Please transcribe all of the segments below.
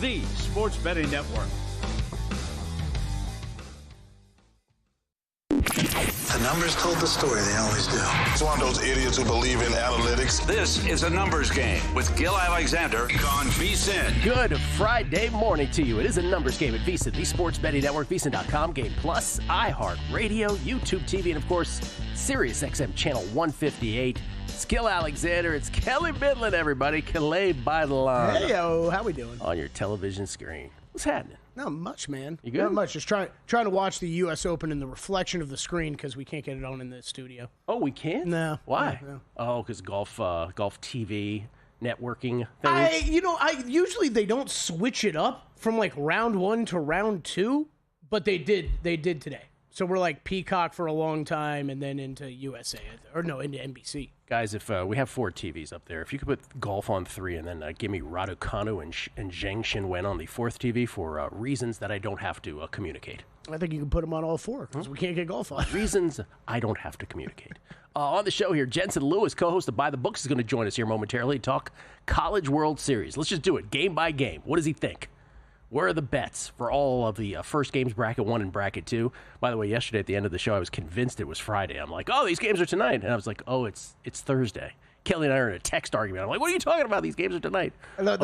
the Sports Betting Network. The numbers told the story, they always do. It's one of those idiots who believe in analytics. This is a numbers game with Gil Alexander on VSiN. Good Friday morning to you. It is a numbers game at VSiN, the Sports Betting Network, VSiN.com, Game Plus, iHeartRadio, YouTube TV, and of course, Sirius XM Channel 158. It's Gil Alexander. It's Kelly Midland, everybody. Calais by the line. Hey-o, how we doing? On your television screen. What's happening? Not much, man. You good? Not much. Just trying to watch the U.S. Open in the reflection of the screen because we can't get it on in the studio. Oh, we can't? No. Why? No. Oh, because golf TV networking thing. Usually they don't switch it up from like round 1 to round 2, but they did today. So we're like Peacock for a long time and then into USA, into NBC. Guys, if we have 4 TVs up there, if you could put golf on 3 and then give me Raducanu and Zheng Xinwen on the 4th TV for reasons that I don't have to communicate. I think you can put them on all 4 because we can't get golf on. Reasons I don't have to communicate. On the show here, Jensen Lewis, co-host of By the Books, is going to join us here momentarily to talk College World Series. Let's just do it game by game. What does he think? Where are the bets for all of the first games, bracket 1 and bracket 2? By the way, yesterday at the end of the show, I was convinced it was Friday. I'm like, oh, these games are tonight. And I was like, oh, it's Thursday. Kelly and I are in a text argument. I'm like, what are you talking about? These games are tonight. The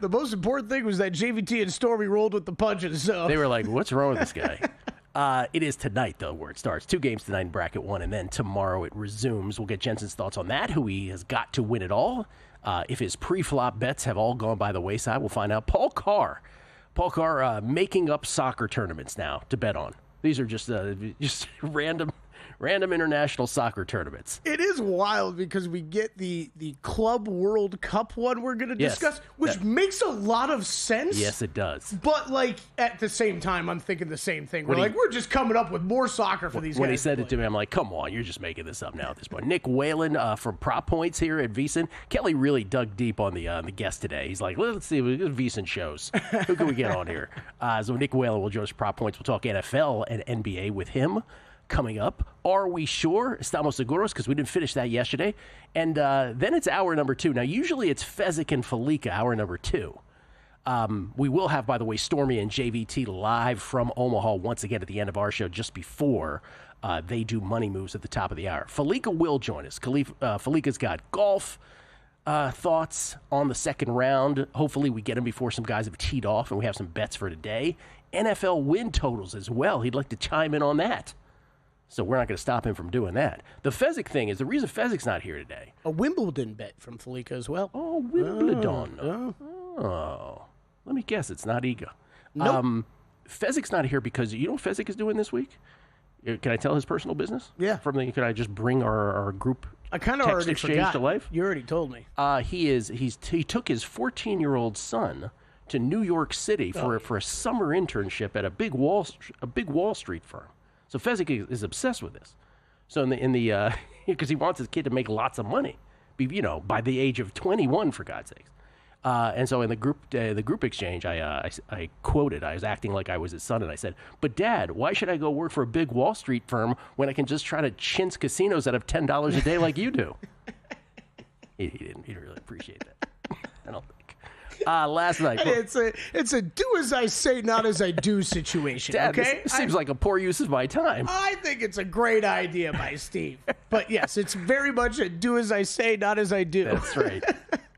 most important thing was that JVT and Stormy rolled with the punches. So they were like, what's wrong with this guy? It is tonight, though, where it starts. 2 games tonight in bracket 1, and then tomorrow it resumes. We'll get Jensen's thoughts on that, who he has got to win it all. If his pre-flop bets have all gone by the wayside, we'll find out. Paul Carr making up soccer tournaments now to bet on. These are just random international soccer tournaments. It is wild because we get the Club World Cup one we're going to discuss, which makes a lot of sense. Yes, it does. But like at the same time, I'm thinking the same thing. We're just coming up with more soccer for these guys. When he said it to me, I'm like, come on, you're just making this up now at this point. Nick Whalen from Prop Points here at VSiN. Kelly really dug deep on the guest today. He's like, let's see, VSiN shows. Who can we get on here? So Nick Whalen will join us Prop Points. We'll talk NFL and NBA with him. Coming up, Are We Sure? Estamos Seguros, because we didn't finish that yesterday. And then it's hour number 2. Now, usually it's Fezzik and Felica, hour number 2. We will have, by the way, Stormy and JVT live from Omaha once again at the end of our show just before they do money moves at the top of the hour. Felica will join us. Felica's got golf thoughts on the second round. Hopefully we get him before some guys have teed off and we have some bets for today. NFL win totals as well. He'd like to chime in on that. So we're not going to stop him from doing that. The Fezzik thing is the reason Fezzik's not here today. A Wimbledon bet from Felica as well. Oh, Wimbledon. Oh. Let me guess. It's not Iga. Nope. Fezzik's not here because you know what Fezzik is doing this week? Can I tell his personal business? Yeah. Can I just bring our group I kind of text already exchange forgot. to life? You already told me. He took his 14-year-old son to New York City for a summer internship at a big Wall Street firm. So Fezzik is obsessed with this. So in the because he wants his kid to make lots of money, by the age of 21, for God's sakes. And so in the group exchange, I quoted. I was acting like I was his son, and I said, "But Dad, why should I go work for a big Wall Street firm when I can just try to chintz casinos out of $10 a day like you do?" He didn't really appreciate that. I don't think. Last night. It's a do as I say, not as I do situation. Dad, okay? This seems like a poor use of my time. I think it's a great idea by Steve. But yes, it's very much a do as I say, not as I do. That's right.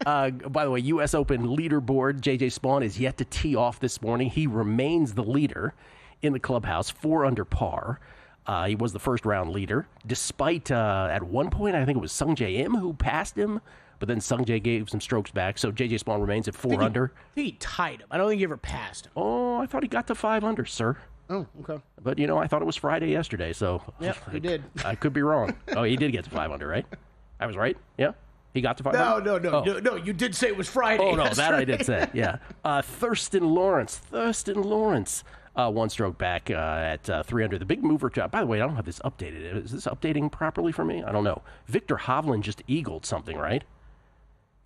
By the way, U.S. Open leaderboard, J.J. Spawn is yet to tee off this morning. He remains the leader in the clubhouse, 4 under par. He was the first-round leader, despite at one point, I think it was Sung Jae Im who passed him. But then Sung Jae gave some strokes back, so J.J. Spawn remains at 4 under. I think he tied him. I don't think he ever passed him. Oh, I thought he got to 5 under, sir. Oh, okay. But, I thought it was Friday yesterday, so... Yep, he did. I could be wrong. Oh, he did get to 5 under, right? I was right? Yeah? He got to 5 under? No, you did say it was Friday. Oh, no, That's that right. I did say, yeah. Thurston Lawrence, one stroke back at 3 under. The big mover, by the way, I don't have this updated. Is this updating properly for me? I don't know. Victor Hovland just eagled something, right?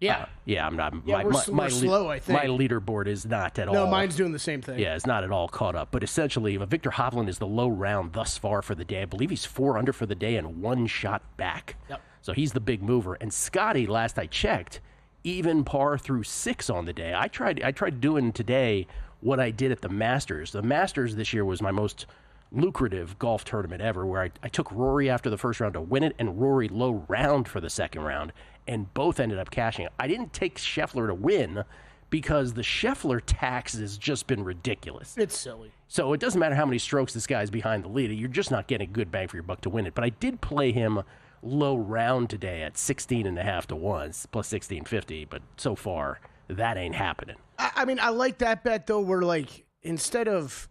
Yeah. I'm not. Yeah, we're slow, I think. My leaderboard is not at all. No, mine's doing the same thing. Yeah, it's not at all caught up. But essentially, Victor Hovland is the low round thus far for the day. I believe he's 4 under for the day and 1 shot back. Yep. So he's the big mover. And Scotty, last I checked, even par through 6 on the day. I tried doing today what I did at the Masters. The Masters this year was my most lucrative golf tournament ever, where I took Rory after the first round to win it and Rory low round for the second round, and both ended up cashing. I didn't take Scheffler to win because the Scheffler tax has just been ridiculous. It's silly. So it doesn't matter how many strokes this guy's behind the lead. You're just not getting a good bang for your buck to win it. But I did play him low round today at 16.5 to 1, plus 1650. But so far, that ain't happening. I mean, I like that bet, though, where, like, instead of...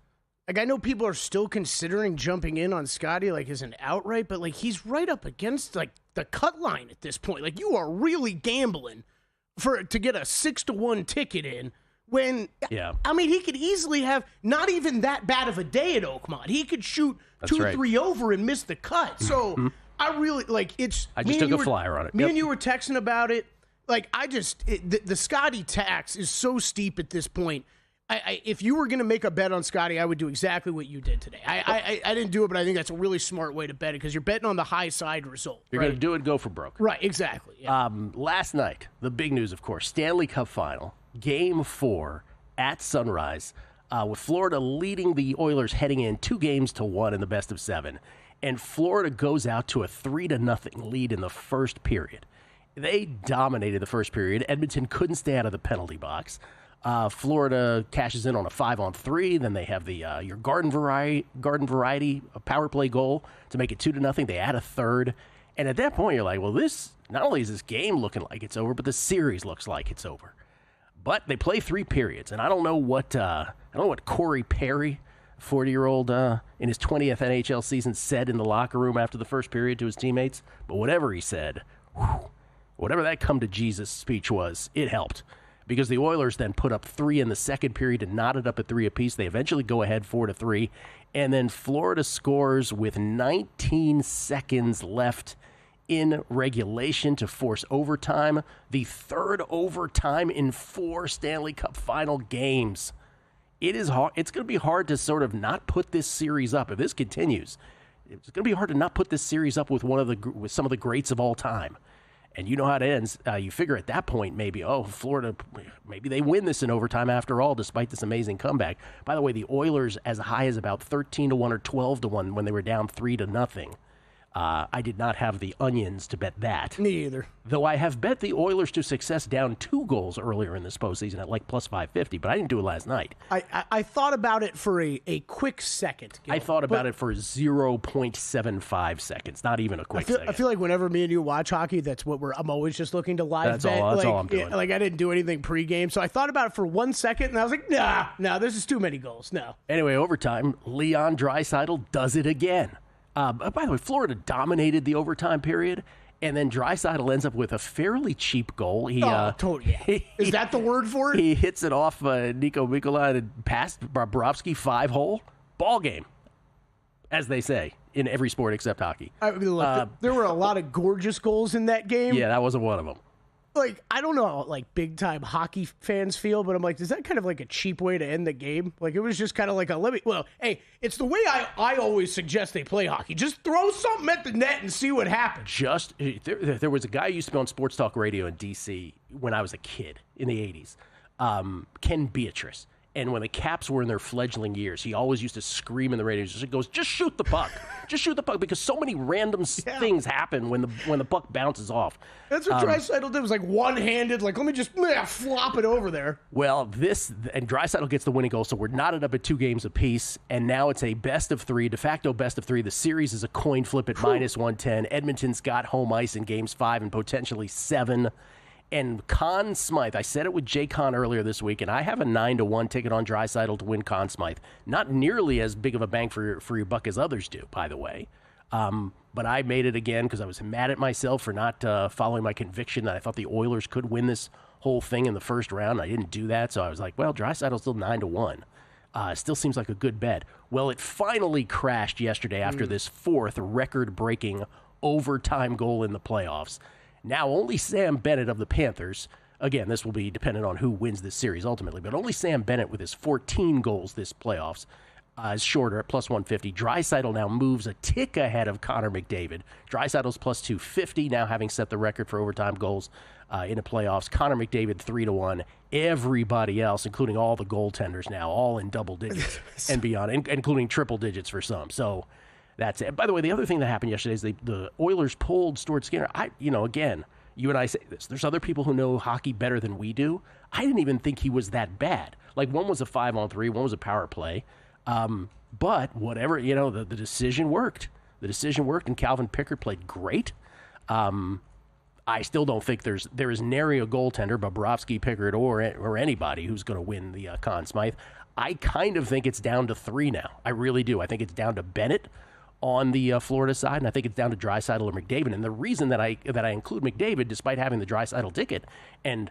Like, I know people are still considering jumping in on Scotty, like, as an outright, but, like, he's right up against, like, the cut line at this point. Like, you are really gambling to get a 6-1 ticket in when, yeah. I mean, he could easily have not even that bad of a day at Oakmont. He could shoot 2-3 over and miss the cut. So I really, like, I just took a flyer on it. Me and you were texting about it. Like, the Scotty tax is so steep at this point. If you were going to make a bet on Scotty, I would do exactly what you did today. I didn't do it, but I think that's a really smart way to bet it because you're betting on the high side result. You're going to do it, go for broke. Right, exactly. Yeah. Last night, the big news, of course, Stanley Cup Final, Game 4 at Sunrise, with Florida leading the Oilers heading in 2-1 in the best of 7. And Florida goes out to a 3-0 lead in the first period. They dominated the first period. Edmonton couldn't stay out of the penalty box. Florida cashes in on a 5-on-3. Then they have the your garden variety power play goal to make it 2-0. They add a third, and at that point you're like, well, this not only is this game looking like it's over, but the series looks like it's over. But they play 3 periods, and I don't know what Corey Perry, 40-year-old in his 20th NHL season, said in the locker room after the first period to his teammates. But whatever he said, whatever that come to Jesus speech was, it helped. Because the Oilers then put up 3 in the second period and knotted up at 3 apiece. They eventually go ahead 4-3. And then Florida scores with 19 seconds left in regulation to force overtime. The third overtime in 4 Stanley Cup Final games. It is hard. It's going to be hard to sort of not put this series up. If this continues, it's going to be hard to not put this series up with with some of the greats of all time. And you know how it ends. You figure at that point, maybe, Florida, maybe they win this in overtime after all, despite this amazing comeback. By the way, the Oilers as high as about 13-1 or 12-1 when they were down 3-0. I did not have the onions to bet that. Me either. Though I have bet the Oilers to success down 2 goals earlier in this postseason at like plus 550, but I didn't do it last night. I thought about it for a quick second. I thought about it for 0.75 seconds, not even a quick second. I feel like whenever me and you watch hockey, that's what I'm always just looking to live bet. That's all I'm doing. Like I didn't do anything pregame, so I thought about it for 1 second, and I was like, nah, this is too many goals. No. Anyway, overtime, Leon Draisaitl does it again. By the way, Florida dominated the overtime period, and then Draisaitl ends up with a fairly cheap goal. Totally. Is that the word for it? He hits it off Nico Mikkola and past Bobrovsky 5-hole. Ball game, as they say in every sport except hockey. I mean, look, there were a lot of gorgeous goals in that game. Yeah, that wasn't one of them. Like, I don't know how, like, big-time hockey fans feel, but I'm like, is that kind of like a cheap way to end the game? Like, it was just kind of like hey, it's the way I always suggest they play hockey. Just throw something at the net and see what happens. There was a guy who used to be on Sports Talk Radio in D.C. when I was a kid in the 80s, Ken Beatrice. And when the Caps were in their fledgling years, he always used to scream in the radio. He goes, just shoot the puck. Just shoot the puck, because so many random things happen when the puck bounces off. That's what Draisaitl did. Was like one-handed, like, let me just flop it over there. Well, Draisaitl gets the winning goal, so we're knotted up at 2 games apiece, and now it's a best of 3, de facto best of 3. The series is a coin flip at minus 110. Edmonton's got home ice in games 5 and potentially 7. And Conn Smythe, I said it with Jay Conn earlier this week, and I have a 9-1 ticket on Draisaitl to win Conn Smythe. Not nearly as big of a bang for your buck as others do, by the way. But I made it again because I was mad at myself for not following my conviction that I thought the Oilers could win this whole thing in the first round. I didn't do that, so I was like, well, Draisaitl's still 9-1. Still seems like a good bet. Well, it finally crashed yesterday after this 4th record-breaking overtime goal in the playoffs. Now only Sam Bennett of the Panthers, again, this will be dependent on who wins this series ultimately, but only Sam Bennett with his 14 goals this playoffs is shorter at plus 150. Draisaitl now moves a tick ahead of Connor McDavid. Draisaitl's plus 250 now, having set the record for overtime goals in the playoffs. Connor McDavid 3-1. Everybody else, including all the goaltenders now, all in double digits and beyond, including triple digits for some. So that's it. By the way, the other thing that happened yesterday is the Oilers pulled Stuart Skinner. Again, you and I say this. There's other people who know hockey better than we do. I didn't even think he was that bad. Like, one was a 5-on-3, one was a power play. But whatever, the decision worked. The decision worked, and Calvin Pickard played great. I still don't think there is nary a goaltender, Bobrovsky, Pickard, or anybody who's going to win the Conn Smythe. I kind of think it's down to 3 now. I really do. I think it's down to Bennett on the Florida side, and I think it's down to Draisaitl or McDavid. And the reason that I include McDavid, despite having the Draisaitl ticket, and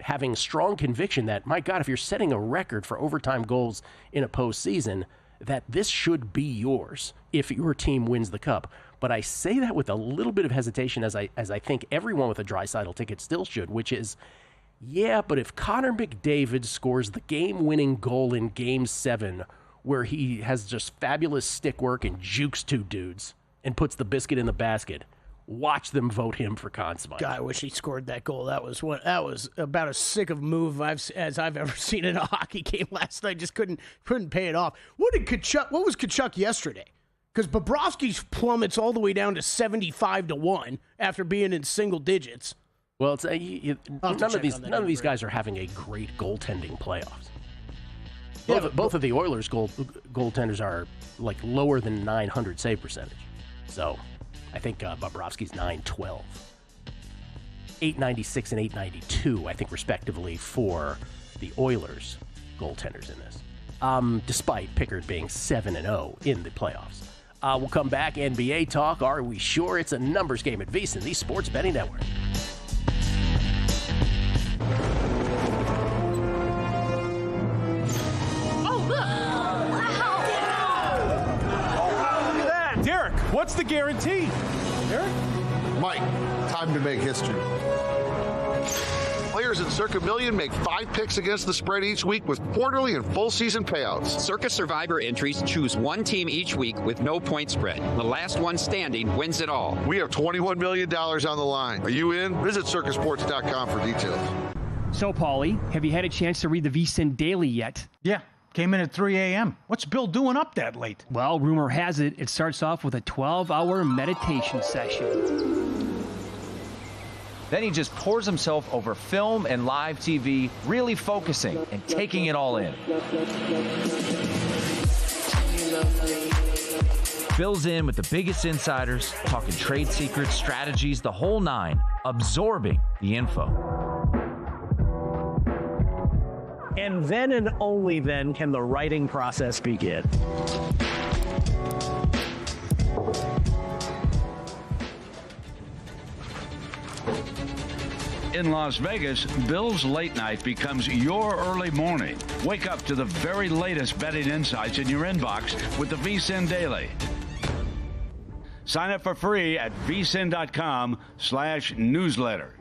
having strong conviction that, my God, if you're setting a record for overtime goals in a postseason, that this should be yours if your team wins the cup. But I say that with a little bit of hesitation, as I think everyone with a Draisaitl ticket still should, which is, yeah, but if Connor McDavid scores the game-winning goal in Game 7, where he has just fabulous stick work and jukes 2 dudes and puts the biscuit in the basket, watch them vote him for Conn Smythe. God, I wish he scored that goal. That was about as sick of a move as I've ever seen in a hockey game last night. Just couldn't pay it off. What was Tkachuk yesterday? Because Bobrovsky's plummets all the way down to 75-1 after being in single digits. Well, it's none of these guys are having a great goaltending playoffs. Both of the Oilers goaltenders are like lower than 900 save percentage. So I think Bobrovsky's 912. 896 and 892, I think, respectively, for the Oilers goaltenders in this, despite Pickard being 7-0 in the playoffs. We'll come back. NBA talk. Are we sure? It's a numbers game at VSiN, the Sports Betting Network. Derek, what's the guarantee? Derek? Mike, time to make history. Players at Circa Million make 5 picks against the spread each week with quarterly and full season payouts. Circa Survivor entries choose one team each week with no point spread. The last one standing wins it all. We have $21 million on the line. Are you in? Visit circasports.com for details. So, Paulie, have you had a chance to read the VSiN Daily yet? Yeah. Came in at 3 a.m. What's Bill doing up that late? Well, rumor has it starts off with a 12-hour meditation session. Then he just pours himself over film and live TV, really focusing and taking it all in. Bill's in with the biggest insiders, talking trade secrets, strategies, the whole 9, absorbing the info. And then and only then can the writing process begin. In Las Vegas, Bill's late night becomes your early morning. Wake up to the very latest betting insights in your inbox with the VSiN Daily. Sign up for free at vsin.com/newsletter.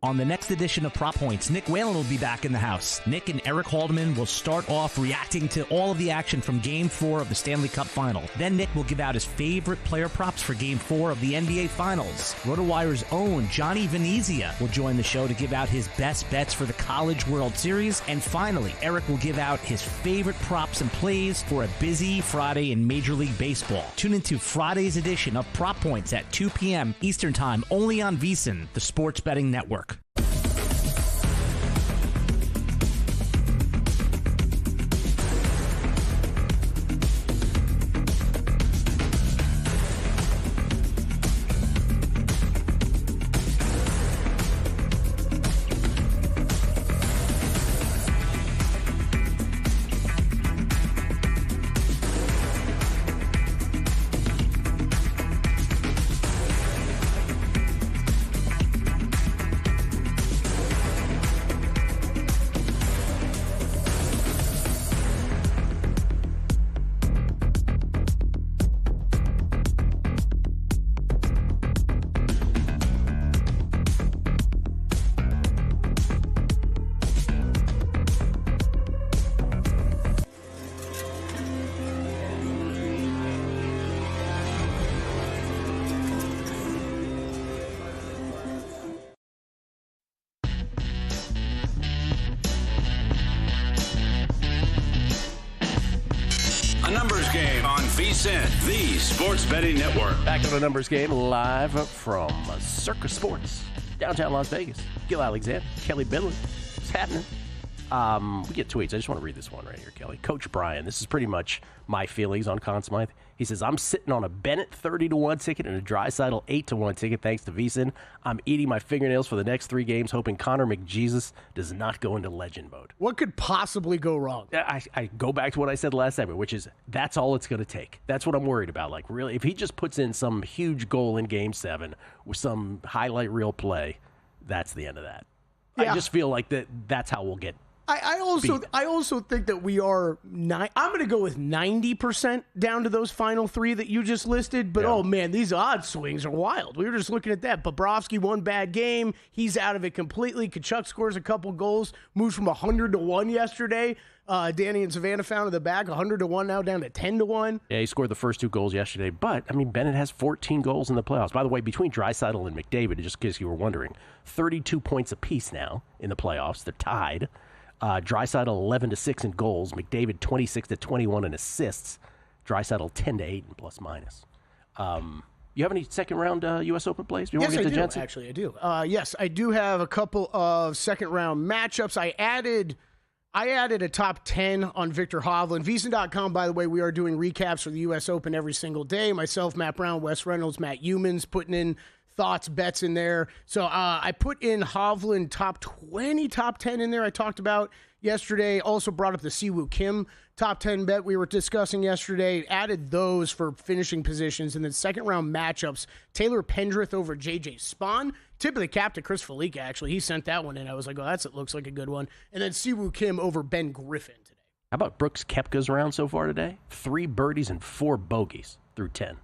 On the next edition of Prop Points, Nick Whalen will be back in the house. Nick and Eric Haldeman will start off reacting to all of the action from Game 4 of the Stanley Cup Final. Then Nick will give out his favorite player props for Game 4 of the NBA Finals. RotoWire's own Johnny Venezia will join the show to give out his best bets for the College World Series. And finally, Eric will give out his favorite props and plays for a busy Friday in Major League Baseball. Tune into Friday's edition of Prop Points at 2 p.m. Eastern Time, only on VSiN, the Sports Betting Network. VSiN, the Sports Betting Network. Back to the numbers game live from Circus Sports, downtown Las Vegas. Gil Alexander, Kelly Bidlin. What's happening? We get tweets. I just want to read this one right here, Kelly. Coach Brian, this is pretty much my feelings on Conn Smythe. He says, I'm sitting on a Bennett 30-1 ticket and a Draisaitl 8-1 ticket thanks to VSiN. I'm eating my fingernails for the next 3 games, hoping Connor McJesus does not go into legend mode. What could possibly go wrong? I go back to what I said last segment, which is that's all it's going to take. That's what I'm worried about. Like, really, if he just puts in some huge goal in Game 7 with some highlight reel play, that's the end of that. Yeah. I just feel like that's how we'll get I also think that we are I'm going to go with 90% down to those final 3 that you just listed. But, oh, man, these odds swings are wild. We were just looking at that. Bobrovsky, 1 bad game. He's out of it completely. Kachuk scores a couple goals. Moves from 100-1 yesterday. Danny and Savannah found in the back, 100-1 now down to 10-1. Yeah, he scored the first 2 goals yesterday. But, I mean, Bennett has 14 goals in the playoffs. By the way, between Draisaitl and McDavid, just in case you were wondering, 32 points apiece now in the playoffs. They're tied. Draisaitl 11-6 in goals. McDavid 26-21 in assists. Draisaitl 10-8 in plus minus. You have any second round U.S. Open plays? Yes, I do. Actually, I do. Yes, I do have a couple of second round matchups. I added a top 10 on Victor Hovland. VSiN.com, by the way, we are doing recaps for the U.S. Open every single day. Myself, Matt Brown, Wes Reynolds, Matt Humans putting in thoughts, bets in there. So I put in Hovland top 20, top 10 in there I talked about yesterday. Also brought up the Siwoo Kim top 10 bet we were discussing yesterday. Added those for finishing positions. And then second round matchups, Taylor Pendrith over J.J. Spahn. Tip of the cap to Chris Felica, actually. He sent that one in. I was like, oh, it looks like a good one. And then Siwoo Kim over Ben Griffin today. How about Brooks Koepka's round so far today? 3 birdies and 4 bogeys through 10.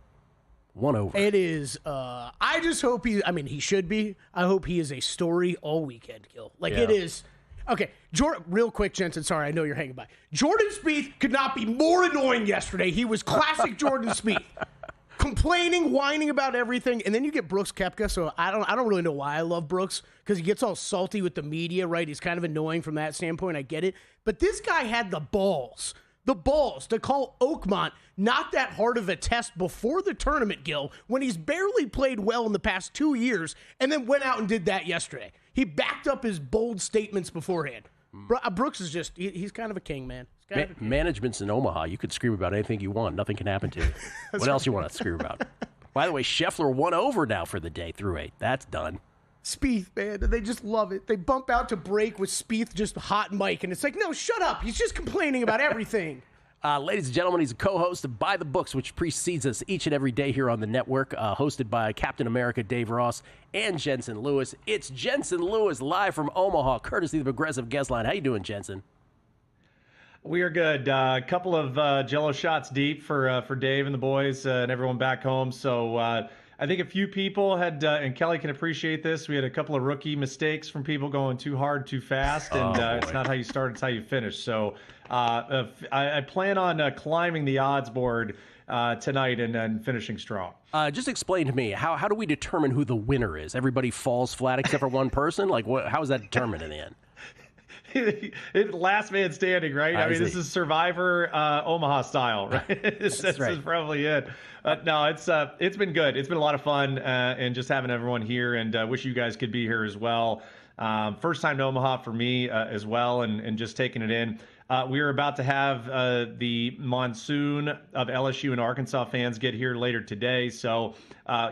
1 over. It is, I just hope he should be. I hope he is a story all weekend, Gil. It is. Okay, real quick, Jensen, sorry, I know you're hanging by. Jordan Spieth could not be more annoying yesterday. He was classic Jordan Spieth. Complaining, whining about everything, and then you get Brooks Koepka, so I don't really know why I love Brooks, because he gets all salty with the media, right? He's kind of annoying from that standpoint, I get it. But this guy had the balls to call Oakmont not that hard of a test before the tournament, Gil, when he's barely played well in the past 2 years, and then went out and did that yesterday. He backed up his bold statements beforehand. Brooks is just, he's kind of a king, man. Management's in Omaha. You could scream about anything you want. Nothing can happen to you. What else you want to scream about? By the way, Scheffler 1 over now for the day through 8. That's done. Spieth, man, they just love it. They bump out to break with Spieth just hot mic, and it's like, no, shut up. He's just complaining about everything. Ladies and gentlemen, he's a co-host of By the Books, which precedes us each and every day here on the network, hosted by Captain America Dave Ross and Jensen Lewis. It's Jensen Lewis live from Omaha, courtesy of the Progressive Guest Line. How you doing, Jensen? We are good. A couple of Jello shots deep for Dave and the boys and everyone back home. So I think a few people had, and Kelly can appreciate this, we had a couple of rookie mistakes from people going too hard, too fast, and it's not how you start, it's how you finish. So I plan on climbing the odds board tonight and finishing strong. Just explain to me, how do we determine who the winner is? Everybody falls flat except for one person? Like, how is that determined in the end? Last man standing, right? I mean, this is Survivor Omaha style, right? This is probably it. No, it's been good. It's been a lot of fun, and just having everyone here, and wish you guys could be here as well. First time to Omaha for me as well, and just taking it in. We are about to have the monsoon of LSU and Arkansas fans get here later today, so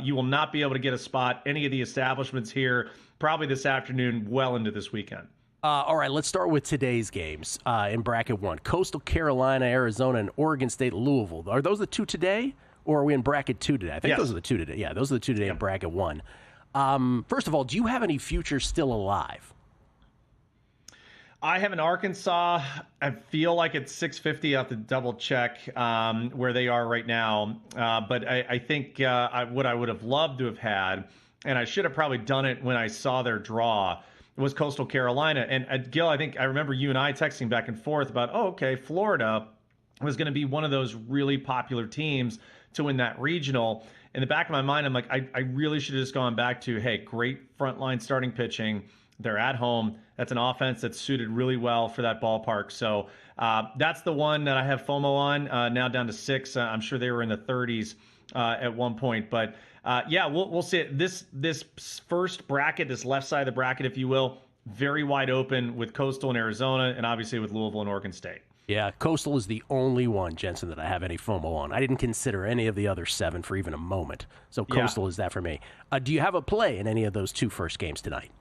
you will not be able to get a spot any of the establishments here probably this afternoon, well into this weekend. All right, let's start with today's games in Bracket 1. Coastal Carolina, Arizona, and Oregon State, Louisville. Are those the 2 today, or are we in Bracket 2 today? I think those are the 2 today. Yeah, those are the 2 today in Bracket 1. First of all, do you have any futures still alive? I have an Arkansas. I feel like it's 650. I have to double check where they are right now. But I think what I would have loved to have had, and I should have probably done it when I saw their draw, was Coastal Carolina. And Gil, I think I remember you and I texting back and forth about, Florida was going to be one of those really popular teams to win that regional. In the back of my mind, I'm like, I really should have just gone back to, hey, great frontline starting pitching. They're at home. That's an offense that's suited really well for that ballpark. So that's the one that I have FOMO on, now down to 6. I'm sure they were in the 30s at one point. But yeah, we'll see it. This first bracket, this left side of the bracket, if you will, very wide open with Coastal and Arizona, and obviously with Louisville and Oregon State. Yeah, Coastal is the only one, Jensen, that I have any FOMO on. I didn't consider any of the other 7 for even a moment. So Coastal is that for me. Do you have a play in any of those 2 first games tonight?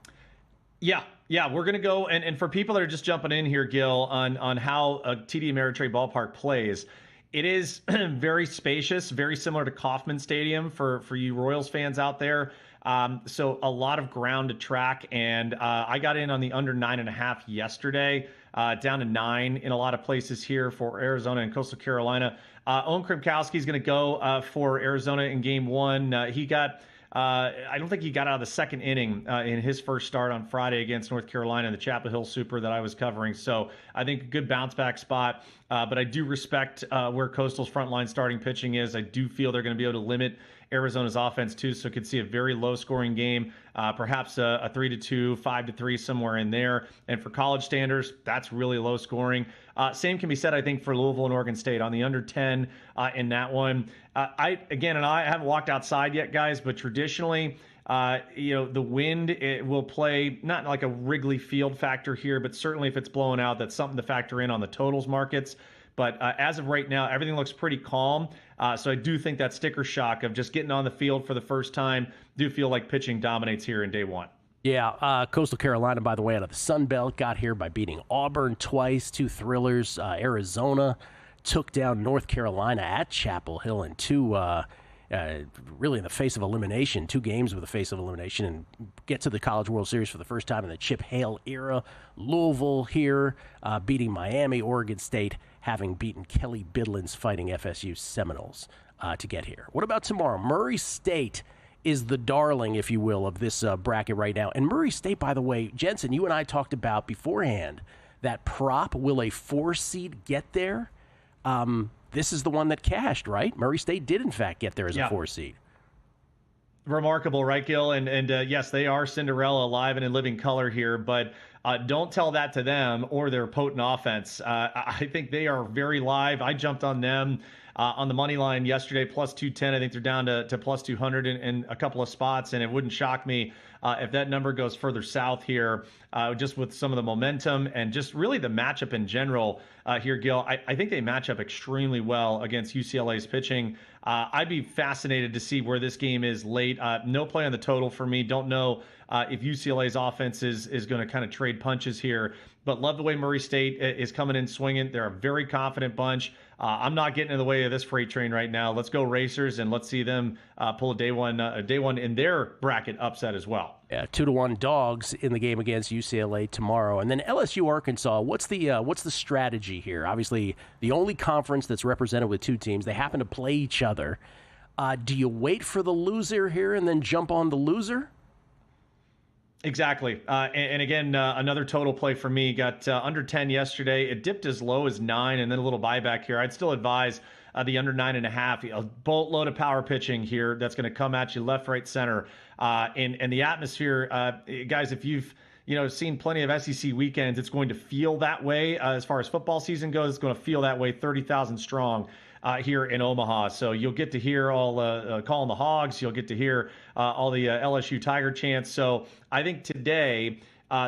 Yeah, we're going to go, and for people that are just jumping in here, Gil, on how a TD Ameritrade Ballpark plays, it is very spacious, very similar to Kauffman Stadium for you Royals fans out there. So a lot of ground to track, and I got in on the under 9.5 yesterday, down to 9 in a lot of places here for Arizona and Coastal Carolina. Owen Krimkowski is going to go for Arizona in Game 1. He got... I don't think he got out of the second inning in his first start on Friday against North Carolina in the Chapel Hill Super that I was covering. So I think a good bounce back spot. But I do respect where Coastal's frontline starting pitching is. I do feel they're going to be able to limit Arizona's offense too. So could see a very low scoring game, perhaps a 3-2, 5-3, somewhere in there. And for college standards, that's really low scoring. Same can be said, I think, for Louisville and Oregon State on the under 10 in that one. I haven't walked outside yet, guys, but traditionally, the wind, it will play not like a Wrigley Field factor here, but certainly if it's blowing out, that's something to factor in on the totals markets. But as of right now, everything looks pretty calm. So I do think that sticker shock of just getting on the field for the first time, do feel like pitching dominates here in day 1. Yeah, Coastal Carolina, by the way, out of the Sun Belt, got here by beating Auburn twice, 2 thrillers. Arizona took down North Carolina at Chapel Hill in 2, really in the face of elimination, 2 games with the face of elimination, and get to the College World Series for the first time in the Chip Hale era. Louisville here beating Miami, Oregon State having beaten Kelly Bidlin's Fighting FSU Seminoles to get here. What about tomorrow? Murray State is the darling, if you will, of this bracket right now. And Murray State, by the way, Jensen, you and I talked about beforehand that prop, will a 4 seed get there? This is the one that cashed, right? Murray State did, in fact, get there as a 4 seed. Remarkable, right, Gil? And yes, they are Cinderella alive and in living color here, but don't tell that to them or their potent offense. I think they are very live. I jumped on them on the money line yesterday, plus 210. I think they're down to plus 200 in a couple of spots, and it wouldn't shock me if that number goes further south here, just with some of the momentum and just really the matchup in general here, Gil. I think they match up extremely well against UCLA's pitching. I'd be fascinated to see where this game is late. No play on the total for me. Don't know if UCLA's offense is going to kind of trade punches here, but love the way Murray State is coming in swinging. They're a very confident bunch. I'm not getting in the way of this freight train right now. Let's go Racers, and let's see them pull a day one in their bracket upset as well. Yeah, 2-1 dogs in the game against UCLA tomorrow, and then LSU Arkansas. What's the strategy here? Obviously, the only conference that's represented with 2 teams. They happen to play each other. Do you wait for the loser here and then jump on the loser? Exactly. And again, another total play for me. Got under 10 yesterday. It dipped as low as 9 and then a little buyback here. I'd still advise the under 9.5. A boatload of power pitching here that's going to come at you left, right, center. And the atmosphere, guys, if you've seen plenty of SEC weekends, it's going to feel that way. As far as football season goes, it's going to feel that way, 30,000 strong. Here in Omaha. So you'll get to hear all calling the Hogs. You'll get to hear all the LSU Tiger chants. So I think today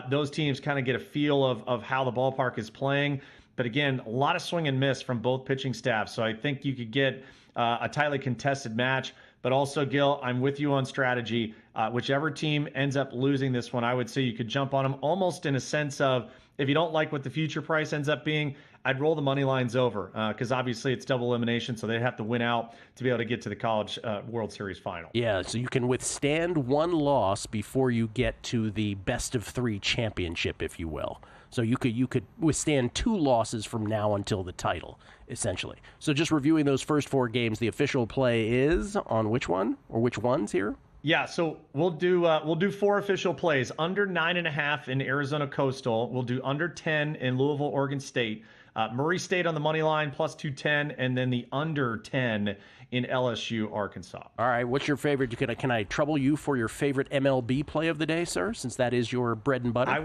those teams kind of get a feel of how the ballpark is playing. But again, a lot of swing and miss from both pitching staffs. So I think you could get a tightly contested match. But also, Gil, I'm with you on strategy. Whichever team ends up losing this one, I would say you could jump on them almost in a sense of, if you don't like what the future price ends up being, I'd roll the money lines over because obviously it's double elimination, so they have to win out to be able to get to the College World Series final. Yeah, so you can withstand 1 loss before you get to the best-of-3 championship, if you will. So you could withstand 2 losses from now until the title, essentially. So just reviewing those first 4 games, the official play is on which one or which ones here? Yeah, so we'll do 4 official plays. Under 9.5 in Arizona Coastal. We'll do under 10 in Louisville, Oregon State. Murray State on the money line plus 210, and then the under 10 in LSU, Arkansas. All right, what's your favorite? Can I trouble you for your favorite MLB play of the day, sir? Since that is your bread and butter. I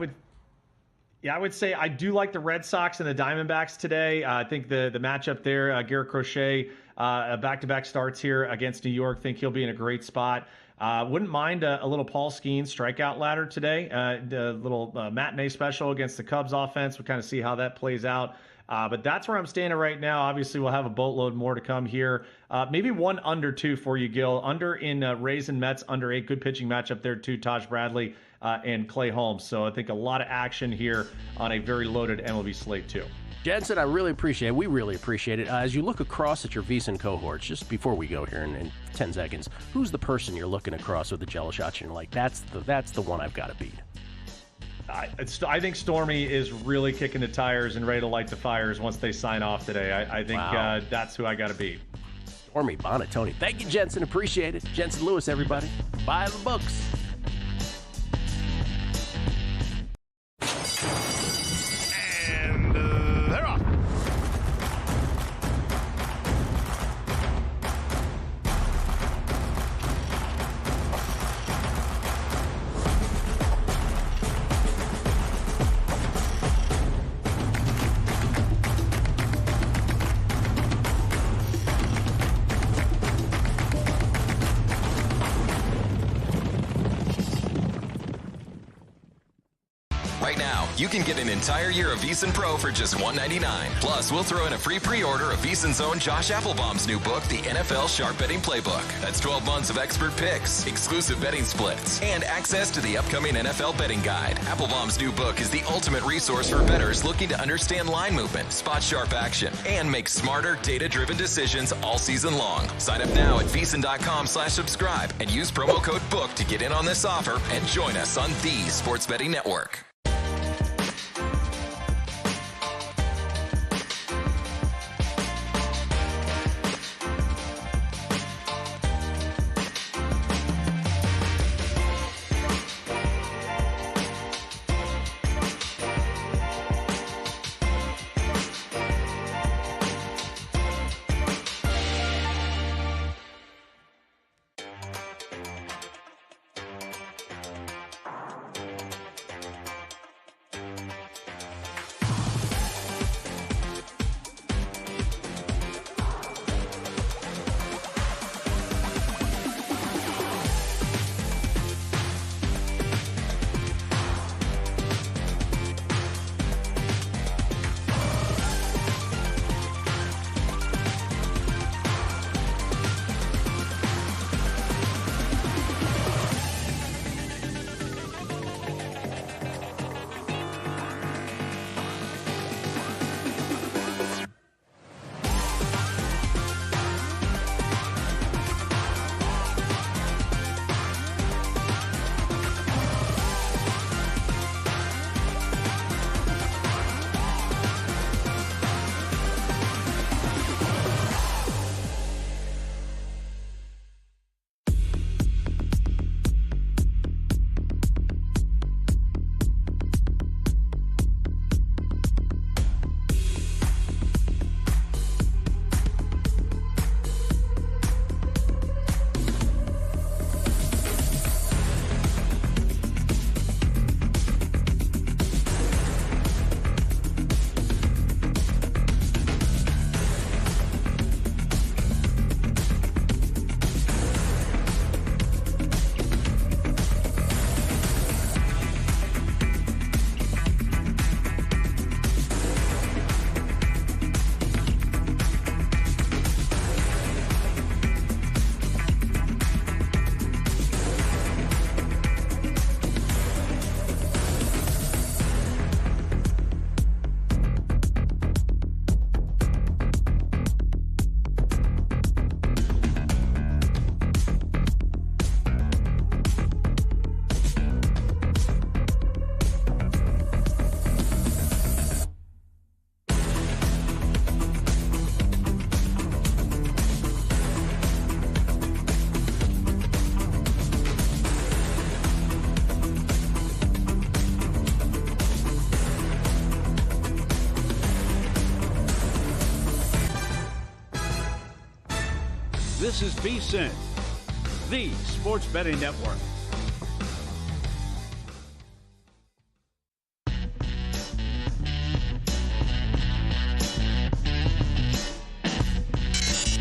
would say I do like the Red Sox and the Diamondbacks today. I think the matchup there, Garrett Crochet, back-to-back starts here against New York. Think he'll be in a great spot. Wouldn't mind a little Paul Skeens strikeout ladder today. The little matinee special against the Cubs offense. We'll kind of see how that plays out. But that's where I'm standing right now. Obviously, we'll have a boatload more to come here. Maybe one under 2 for you, Gil. Under in Rays and Mets, under 8. Good pitching matchup there, too. Taj Bradley and Clay Holmes. So I think a lot of action here on a very loaded MLB slate, too. Jensen, I really appreciate it. We really appreciate it. As you look across at your VSiN cohorts, just before we go here in 10 seconds, who's the person you're looking across with the jello shots and you're like, that's the one I've got to beat? I think Stormy is really kicking the tires and ready to light the fires once they sign off today. I think that's who I got to beat. Stormy Bonatoni. Thank you, Jensen. Appreciate it. Jensen Lewis, everybody. Buy the books. They're off. Right now, you can get an entire year of VSiN Pro for just $1.99. Plus, we'll throw in a free pre-order of VSiN's own Josh Applebaum's new book, The NFL Sharp Betting Playbook. That's 12 months of expert picks, exclusive betting splits, and access to the upcoming NFL betting guide. Applebaum's new book is the ultimate resource for bettors looking to understand line movement, spot sharp action, and make smarter, data-driven decisions all season long. Sign up now at VSiN.com/subscribe and use promo code BOOK to get in on this offer and join us on the Sports Betting Network. This is VSiN, the sports betting network.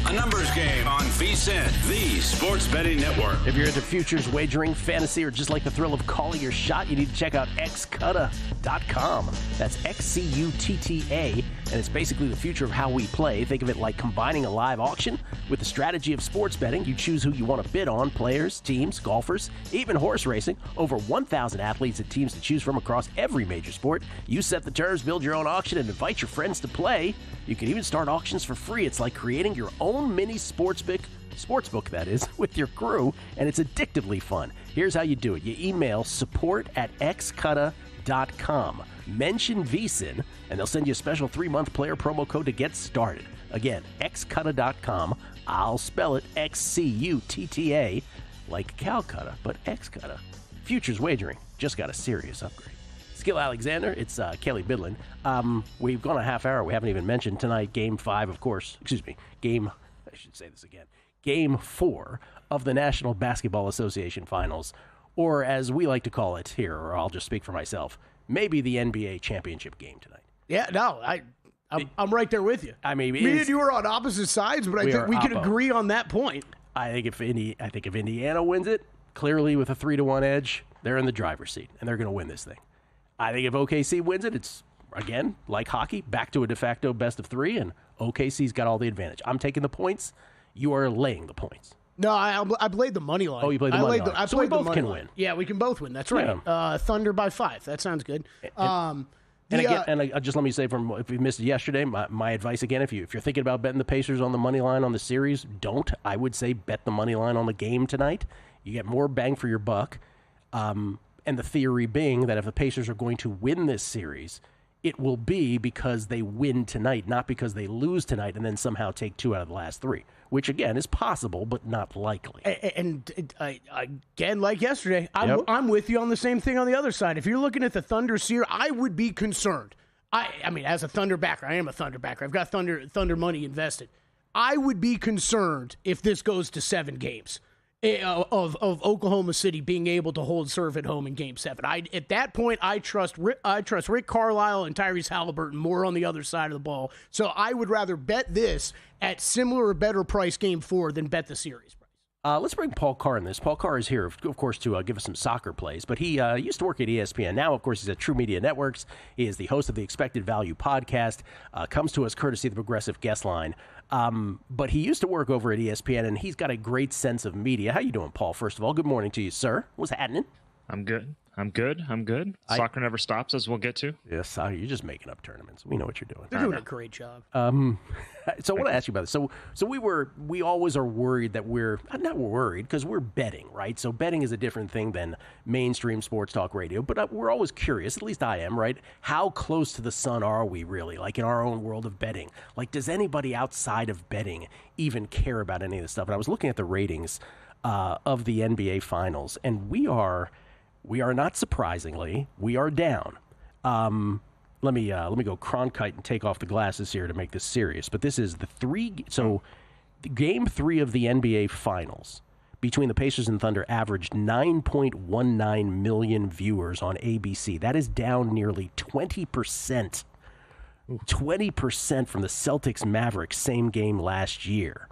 A numbers game on VSiN, the sports betting network. If you're into futures wagering, fantasy, or just like the thrill of calling your shot, you need to check out xcutta.com. That's XCUTTA, and it's basically the future of how we play. Think of it like combining a live auction with the strategy of sports betting. You choose who you want to bid on, players, teams, golfers, even horse racing. Over 1,000 athletes and teams to choose from across every major sport. You set the terms, build your own auction, and invite your friends to play. You can even start auctions for free. It's like creating your own mini sportsbook, that is, with your crew, and it's addictively fun. Here's how you do it. You email support@xcutta.com. Mention VSiN, and they'll send you a special 3-month player promo code to get started. Again, xcutta.com. I'll spell it XCUTTA, like Calcutta, but xcutta. Futures wagering just got a serious upgrade. Skill Alexander, it's Kelly Bidlin. We've gone a half hour. We haven't even mentioned tonight Game 5, of course. Game 4 of the National Basketball Association Finals, or as we like to call it here, or I'll just speak for myself, maybe the NBA championship game tonight. Yeah, no, I'm right there with you. I mean, me and you are on opposite sides, but I think we can agree on that point. I think if Indiana wins it, clearly with a 3-1 edge, they're in the driver's seat, and they're going to win this thing. I think if OKC wins it, it's, again, like hockey, back to a de facto best of 3, and OKC's got all the advantage. I'm taking the points. You are laying the points. No, I played the money line. Oh, you played the money line. So we both can win. Yeah, we can both win. That's right. Yeah. Thunder by 5. That sounds good. Just let me say, if you missed it yesterday, my advice again, if you're thinking about betting the Pacers on the money line on the series, don't. I would say bet the money line on the game tonight. You get more bang for your buck. And the theory being that if the Pacers are going to win this series, it will be because they win tonight, not because they lose tonight and then somehow take 2 out of the last 3, which, again, is possible but not likely. And again, like yesterday, I'm with you on the same thing on the other side. If you're looking at the Thunder series, I would be concerned. I mean, as a Thunder backer, I am a Thunder backer. I've got Thunder money invested. I would be concerned if this goes to 7 games. Of Oklahoma City being able to hold serve at home in Game 7. At that point, I trust Rick Carlisle and Tyrese Halliburton more on the other side of the ball. So I would rather bet this at similar or better price Game 4 than bet the series price. Let's bring Paul Carr in this. Paul Carr is here, of course, to give us some soccer plays, but he used to work at ESPN. Now, of course, he's at True Media Networks. He is the host of the Expected Value podcast, comes to us courtesy of the Progressive Guest Line. But he used to work over at ESPN, and he's got a great sense of media. How you doing, Paul? First of all, good morning to you, sir. What's happening? I'm good. Soccer never stops, as we'll get to. Yes, you're just making up tournaments. We know what you're doing. They're doing a great job. So I want to ask you about this. So we always are worried that we're not worried because we're betting, right? So betting is a different thing than mainstream sports talk radio. But we're always curious, at least I am, right? How close to the sun are we really, like in our own world of betting? Like, does anybody outside of betting even care about any of this stuff? And I was looking at the ratings of the NBA Finals, and we are not surprisingly, we are down. Let me go Cronkite and take off the glasses here to make this serious. But this is the Game 3 of the NBA Finals between the Pacers and Thunder averaged 9.19 million viewers on ABC. That is down nearly 20%. 20% from the Celtics Mavericks same game last year.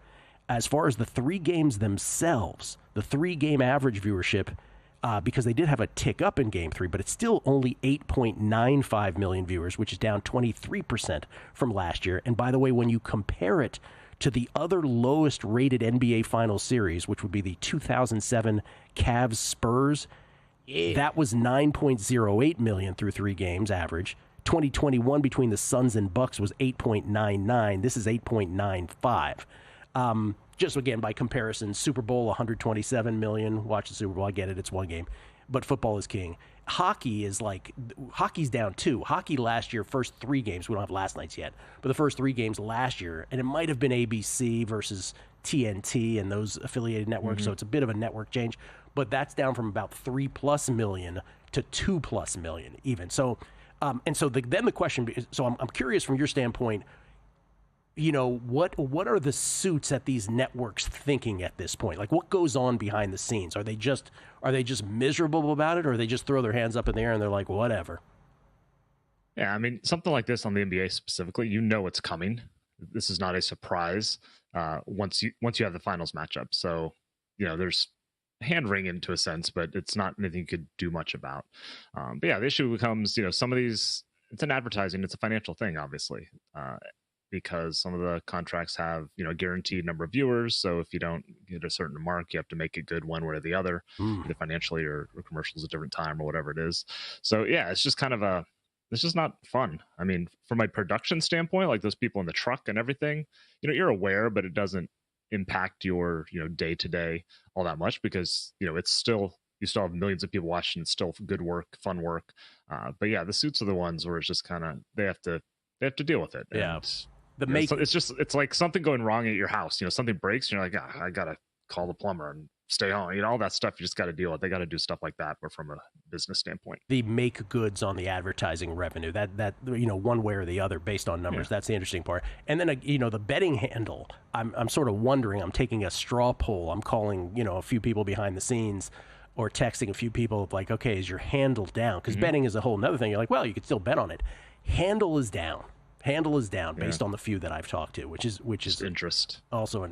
As far as the 3 games themselves, the 3-game average viewership, because they did have a tick up in Game 3, but it's still only 8.95 million viewers, which is down 23% from last year. And by the way, when you compare it to the other lowest rated NBA Finals series, which would be the 2007 Cavs-Spurs, that was 9.08 million through 3 games average. 2021 between the Suns and Bucks was 8.99. This is 8.95. Just again, by comparison, Super Bowl, 127 million. Watch the Super Bowl. I get it. It's one game. But football is king. Hockey's down too. Hockey last year, first 3 games, we don't have last night's yet, but the first 3 games last year, and it might have been ABC versus TNT and those affiliated networks, so it's a bit of a network change, but that's down from about 3+ million to 2+ million even. So, then the question, so I'm curious from your standpoint, what are the suits at these networks thinking at this point? Like, what goes on behind the scenes? Are they just miserable about it, or they just throw their hands up in the air and they're like, whatever? Yeah, I mean, something like this on the NBA specifically, it's coming. This is not a surprise once you have the finals matchup. So, there's hand wringing to a sense, but it's not anything you could do much about. But yeah, the issue becomes, some of these, it's an advertising, it's a financial thing, obviously, because some of the contracts have, a guaranteed number of viewers. So if you don't get a certain mark, you have to make it good one way or the other, either financially or commercials at a different time or whatever it is. So yeah, it's just kind of it's just not fun. I mean, from a production standpoint, like those people in the truck and everything, you're aware, but it doesn't impact your, day to day all that much because, it's still, you still have millions of people watching. It's still good work, fun work. But yeah, the suits are the ones where it's just kind of, they have to deal with it. Yeah. And, it's like something going wrong at your house, something breaks and you're like, I got to call the plumber and stay home. All that stuff you just got to deal with. They got to do stuff like that, but from a business standpoint. The make goods on the advertising revenue, that one way or the other based on numbers. Yeah. That's the interesting part. And then the betting handle. I'm sort of wondering. I'm taking a straw poll. I'm calling a few people behind the scenes, or texting a few people like, okay, is your handle down? Because betting is a whole nother thing. You're like, well, you could still bet on it. Handle is down. Handle is down based on the few that I've talked to, which is interest. Also,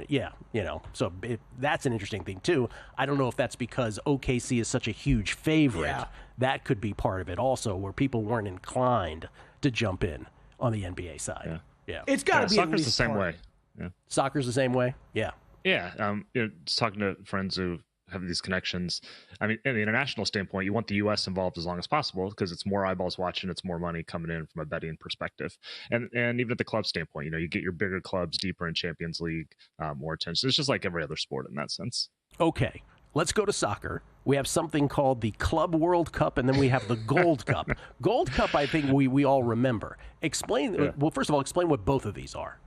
so that's an interesting thing too. I don't know if that's because OKC is such a huge favorite. Yeah. That could be part of it also, where people weren't inclined to jump in on the NBA side. Yeah. It's got to be soccer's the same way. Yeah. Soccer's the same way. Yeah. Yeah. Just talking to friends who have these connections. I mean, in the international standpoint, you want the U.S. involved as long as possible because it's more eyeballs watching, it's more money coming in from a betting perspective. And even at the club standpoint, you get your bigger clubs deeper in Champions League, more attention. It's just like every other sport in that sense. Okay, let's go to soccer. We have something called the Club World Cup, and then we have the Gold Cup. Gold Cup, I think we all remember. Well, first of all, explain what both of these are.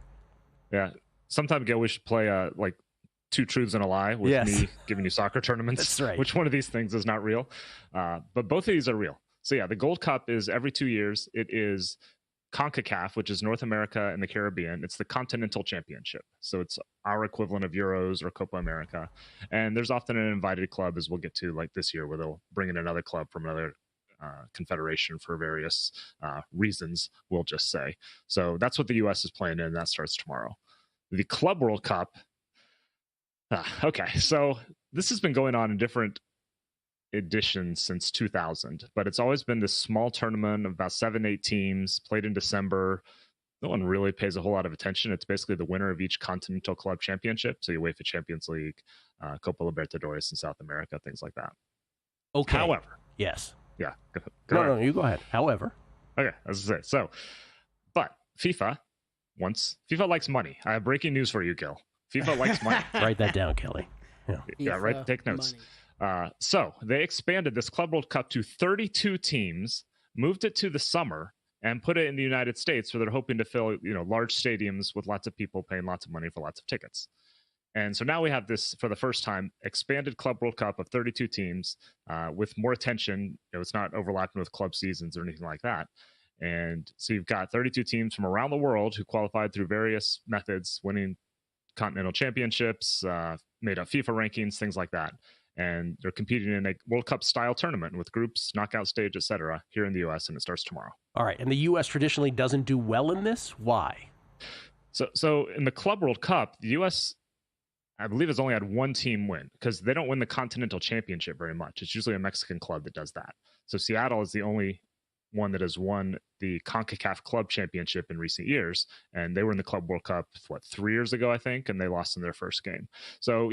Yeah, sometime ago we should play like Two Truths and a Lie with me giving you soccer tournaments. That's right. Which one of these things is not real? But both of these are real. So yeah, the Gold Cup is every 2 years. It is CONCACAF, which is North America and the Caribbean. It's the Continental Championship. So it's our equivalent of Euros or Copa America. And there's often an invited club, as we'll get to like this year, where they'll bring in another club from another confederation for various reasons, we'll just say. So that's what the U.S. is playing in, and that starts tomorrow. The Club World Cup. Okay, so this has been going on in different editions since 2000, but it's always been this small tournament of about 7-8 teams played in December. No one really pays a whole lot of attention. It's basically the winner of each continental club championship. So UEFA Champions League, Copa Libertadores in South America, things like that. Okay. However. Yes. Yeah. No, you go ahead. However. Okay, as I say. So, but FIFA likes money. I have breaking news for you, Gil. FIFA likes money. Write that down, Kelly. Yeah, right. Take notes. So they expanded this Club World Cup to 32 teams, moved it to the summer, and put it in the United States, where they're hoping to fill, large stadiums with lots of people paying lots of money for lots of tickets. And so now we have this, for the first time, expanded Club World Cup of 32 teams with more attention. It's not overlapping with club seasons or anything like that. And so you've got 32 teams from around the world who qualified through various methods, winning continental championships, made up FIFA rankings, things like that. And they're competing in a World Cup style tournament with groups, knockout stage, etc. here in the U.S., and it starts tomorrow. All right. And the U.S. traditionally doesn't do well in this. Why? So in the Club World Cup, the U.S., I believe, has only had one team win because they don't win the Continental Championship very much. It's usually a Mexican club that does that. So Seattle is the only one that has won the CONCACAF Club Championship in recent years, and they were in the Club World Cup 3 years ago, I think, and they lost in their first game. So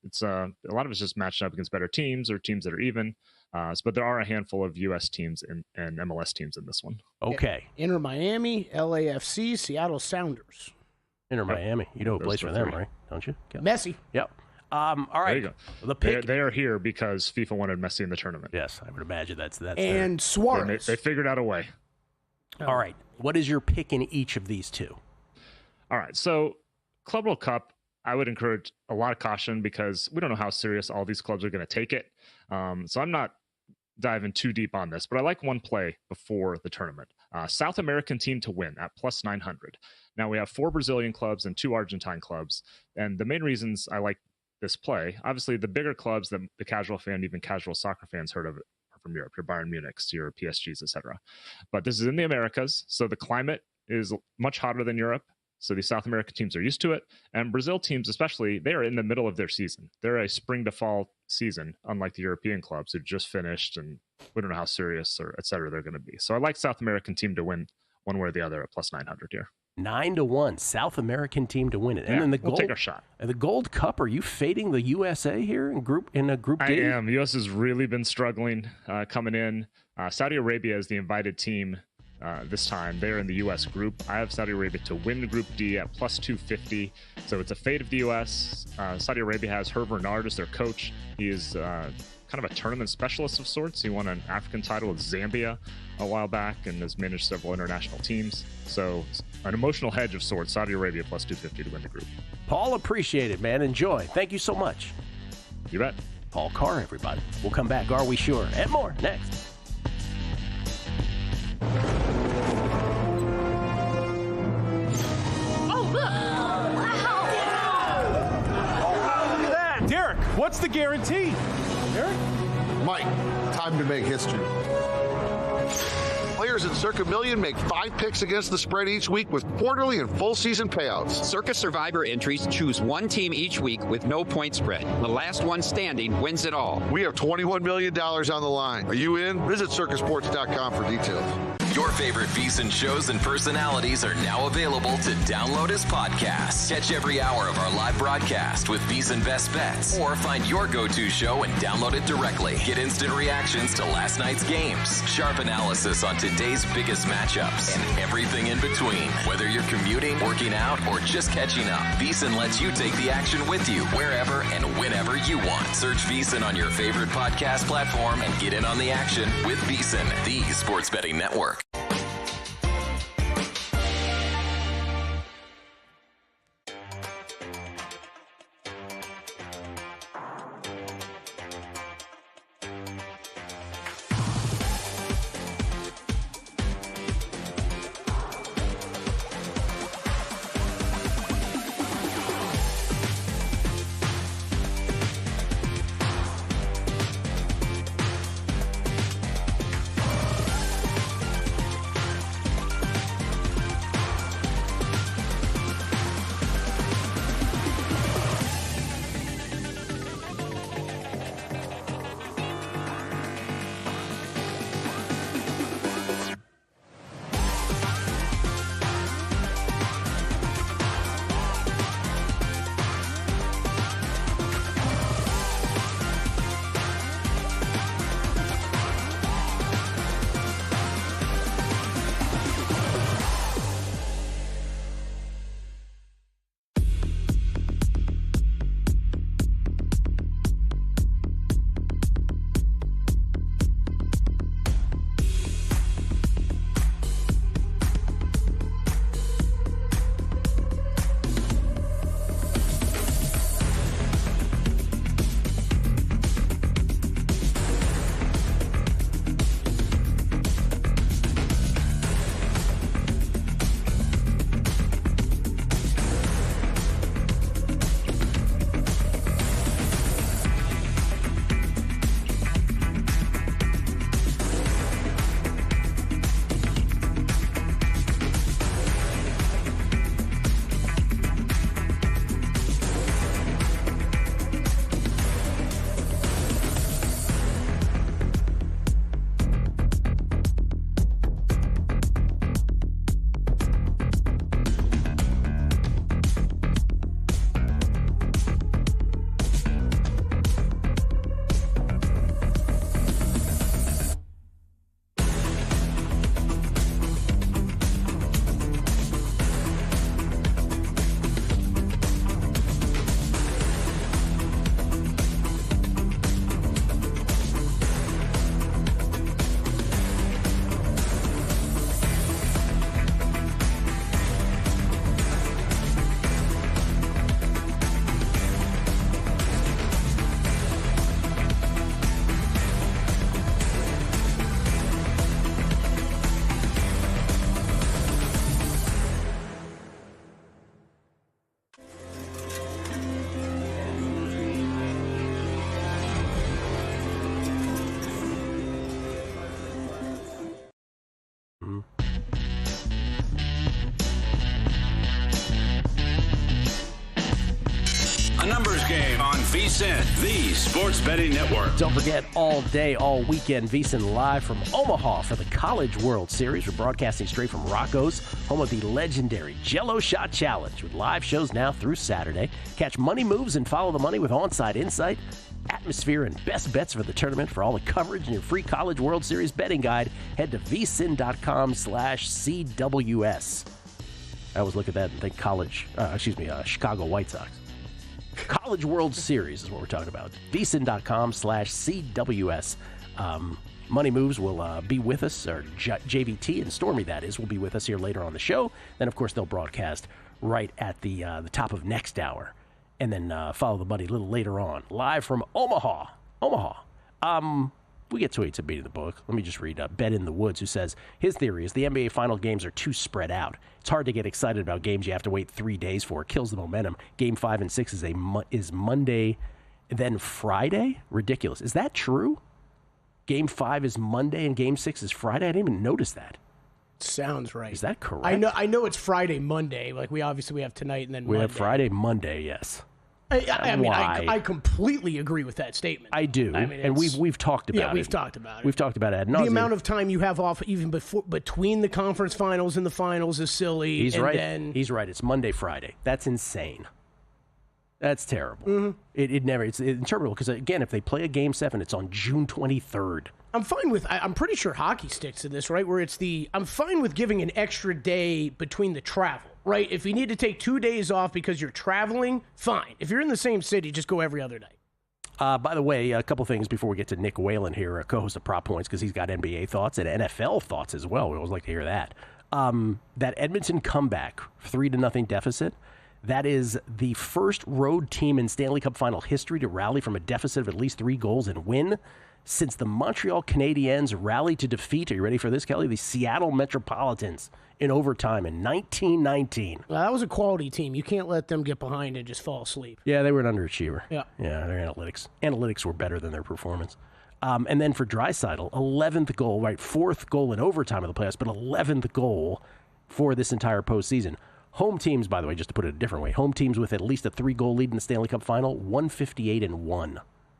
it's a lot of it's just matching up against better teams or teams that are even. But there are a handful of U.S. teams and MLS teams in this one. Okay, Inter Miami, LAFC, Seattle Sounders. Inter Miami, you know a place for them, right? Don't you? Okay. Messi. Yep. All right. There you go. The pick. They are here because FIFA wanted Messi in the tournament. Yes, I would imagine that's and Suarez. They figured out a way. All right. What is your pick in each of these two? All right. So Club World Cup, I would encourage a lot of caution because we don't know how serious all these clubs are going to take it. So I'm not diving too deep on this, but I like one play before the tournament. South American team to win at plus 900. Now we have 4 Brazilian clubs and 2 Argentine clubs. And the main reasons I like this play, obviously the bigger clubs that the casual fan, even casual soccer fans heard of it are from Europe, your Bayern Munichs, your PSGs, etc. But this is in the Americas, so the climate is much hotter than Europe. So the South American teams are used to it. And Brazil teams especially, they are in the middle of their season. They're a spring to fall season, unlike the European clubs who just finished and we don't know how serious or et cetera they're going to be. So I like South American team to win one way or the other at plus 900 here. 9-1 South American team to win it. And Yeah, then the we'll gold, take our shot. The Gold Cup, are you fading the USA here in Group D? I am. US has really been struggling coming in. Saudi Arabia is the invited team this time. They're in the US group. I have Saudi Arabia to win Group D at plus 250. So it's a fade of the US. Saudi Arabia has Hervé Renard as their coach. He is kind of a tournament specialist of sorts. He won an African title with Zambia a while back and has managed several international teams. So an emotional hedge of sorts. Saudi Arabia plus 250 to win the group. Paul, appreciate it, man. Enjoy. Thank you so much. You bet. Paul Carr, everybody. We'll come back. Are we sure? And more next. Derek, what's the guarantee? Derek? Mike, time to make history. Players in Circa Million make 5 picks against the spread each week with quarterly and full season payouts. Circa Survivor entries choose one team each week with no point spread. The last one standing wins it all. We have $21 million on the line. Are you in? Visit circasports.com for details. Your favorite VSiN shows and personalities are now available to download as podcasts. Catch every hour of our live broadcast with VSiN Best Bets, or find your go-to show and download it directly. Get instant reactions to last night's games, sharp analysis on today's biggest matchups, and everything in between. Whether you're commuting, working out, or just catching up, VSiN lets you take the action with you wherever and whenever you want. Search VSiN on your favorite podcast platform and get in on the action with VSiN, the sports betting network. Game on VSiN, the Sports Betting Network. Don't forget, all day, all weekend, VSiN live from Omaha for the College World Series. We're broadcasting straight from Rocco's, home of the legendary Jello Shot Challenge, with live shows now through Saturday. Catch money moves and follow the money with on-site insight, atmosphere, and best bets for the tournament. For all the coverage and your free College World Series betting guide, head to vsin.com/CWS. I always look at that and think Chicago White Sox. College World Series is what we're talking about. VSiN.com/CWS. Money Moves will be with us, or JVT and Stormy, that is, will be with us here later on the show. Then, of course, they'll broadcast right at the top of next hour. And then follow the money a little later on. Live from Omaha. We get tweets at Beating the Book. Let me just read Bet in the Woods, who says, his theory is the NBA final games are too spread out. It's hard to get excited about games you have to wait 3 days for. It kills the momentum. Game 5 and 6 is Monday, then Friday? Ridiculous. Is that true? Game 5 is Monday and Game 6 is Friday? I didn't even notice that. Sounds right. Is that correct? I know it's Friday, Monday. Like, we have tonight and then we Monday. have Friday, Monday, yes. I completely agree with that statement. I do, and we've talked about it. Yeah, we've talked about it. We've talked about it. The amount of time you have off even between the conference finals and the finals is silly. He's right. He's right. It's Monday, Friday. That's insane. That's terrible. Mm-hmm. It's interminable because, again, if they play a Game 7, it's on June 23rd. I'm pretty sure hockey sticks to this, right? Where I'm fine with giving an extra day between the travel, right? If you need to take 2 days off because you're traveling, fine. If you're in the same city, just go every other day. By the way, a couple things before we get to Nick Whalen here, co-host of Prop Points, because he's got NBA thoughts and NFL thoughts as well. We always like to hear that. That Edmonton comeback, 3-0 deficit, that is the first road team in Stanley Cup Final history to rally from a deficit of at least 3 goals and win since the Montreal Canadiens rallied to defeat, are you ready for this, Kelly? The Seattle Metropolitans in overtime in 1919. Well, that was a quality team. You can't let them get behind and just fall asleep. Yeah, they were an underachiever. Yeah, their analytics were better than their performance. And then for Draisaitl, 11th goal, right? 4th goal in overtime of the playoffs, but 11th goal for this entire postseason. Home teams, by the way, just to put it a different way, home teams with at least a 3-goal lead in the Stanley Cup Final, 158-1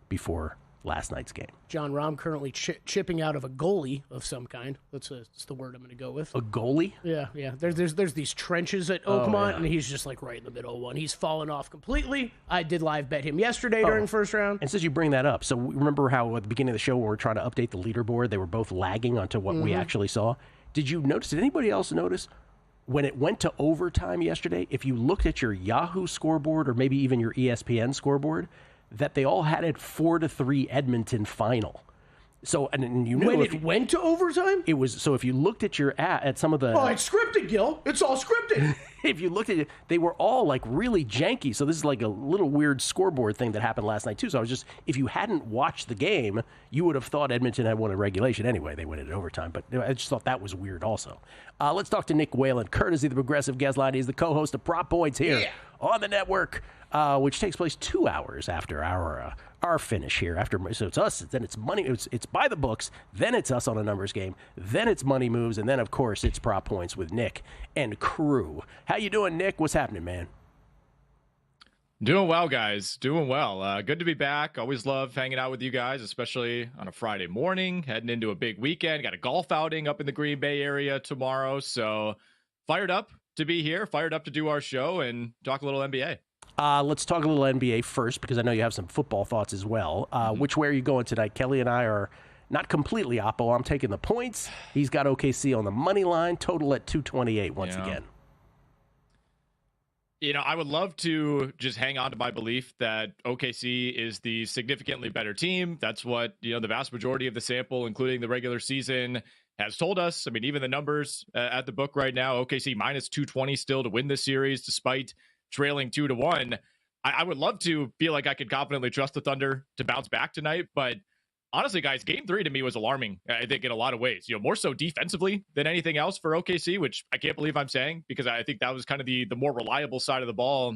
before last night's game. John Rahm currently chipping out of a goalie of some kind. That's the word I'm going to go with. A goalie? Yeah. There's these trenches at Oakmont, and he's just like right in the middle of one. He's fallen off completely. I did live bet him yesterday during first round. And since you bring that up, so remember how at the beginning of the show when we were trying to update the leaderboard, they were both lagging onto what we actually saw? Did anybody else notice when it went to overtime yesterday, if you looked at your Yahoo scoreboard or maybe even your ESPN scoreboard, that they all had it 4-3 Edmonton final. So, and you know, when it went to overtime, it was. So if you looked at at some of the, it's scripted, Gil. It's all scripted. If you looked at it, they were all like really janky. So this is like a little weird scoreboard thing that happened last night too. So if you hadn't watched the game, you would have thought Edmonton had won in regulation anyway. They went in overtime, but I just thought that was weird also. Let's talk to Nick Whalen, courtesy of the Progressive Guest Line. He's the co-host of Prop Points here on the network, which takes place 2 hours after our finish here. So it's us, then it's money. It's by the books, then it's us on a numbers game, then it's money moves, and then of course it's Prop Points with Nick and crew. How you doing, Nick? What's happening, man? Doing well, guys. Doing well. Good to be back. Always love hanging out with you guys, especially on a Friday morning, heading into a big weekend. Got a golf outing up in the Green Bay area tomorrow. So fired up to be here, fired up to do our show and talk a little NBA. Let's talk a little NBA first, because I know you have some football thoughts as well. Which way are you going tonight? Kelly and I are not completely oppo. I'm taking the points. He's got OKC on the money line, total at 228 once again. You know, I would love to just hang on to my belief that OKC is the significantly better team. That's what, the vast majority of the sample, including the regular season, has told us. I mean, even the numbers at the book right now, OKC minus 220 still to win this series, despite trailing 2-1. I would love to feel like I could confidently trust the Thunder to bounce back tonight, but honestly, guys, game 3 to me was alarming, I think, in a lot of ways. More so defensively than anything else for OKC, which I can't believe I'm saying, because I think that was kind of the more reliable side of the ball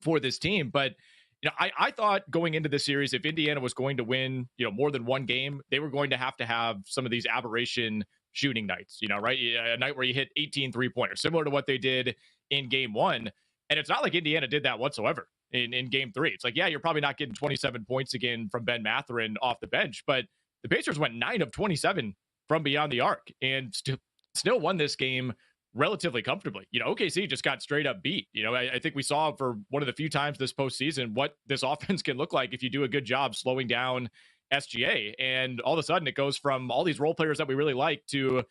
for this team. But I thought going into this series, if Indiana was going to win, more than one game, they were going to have some of these aberration shooting nights, right? A night where you hit 18 3-pointers, similar to what they did in game 1. And it's not like Indiana did that whatsoever in game 3. It's like, yeah, you're probably not getting 27 points again from Ben Mathurin off the bench, but the Pacers went 9 of 27 from beyond the arc and still won this game relatively comfortably. OKC just got straight up beat. I think we saw for one of the few times this postseason what this offense can look like if you do a good job slowing down SGA. And all of a sudden it goes from all these role players that we really like to,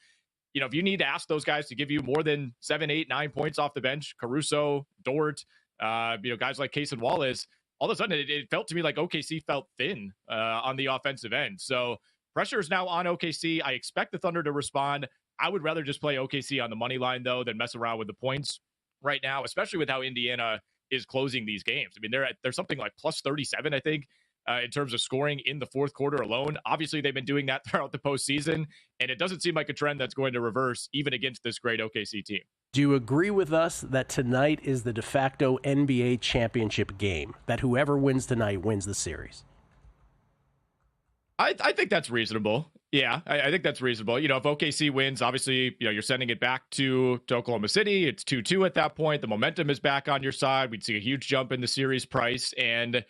if you need to ask those guys to give you more than 7, 8, 9 points off the bench, Caruso, Dort, guys like Case and Wallace, all of a sudden it felt to me like OKC felt thin on the offensive end. So pressure is now on OKC. I expect the Thunder to respond. I would rather just play OKC on the money line, though, than mess around with the points right now, especially with how Indiana is closing these games. I mean, they're something like plus 37, I think, in terms of scoring in the fourth quarter alone. Obviously, they've been doing that throughout the postseason, and it doesn't seem like a trend that's going to reverse even against this great OKC team. Do you agree with us that tonight is the de facto NBA championship game, that whoever wins tonight wins the series? I think that's reasonable. Yeah, I think that's reasonable. If OKC wins, obviously, you're sending it back to Oklahoma City. It's 2-2 at that point. The momentum is back on your side. We'd see a huge jump in the series price. And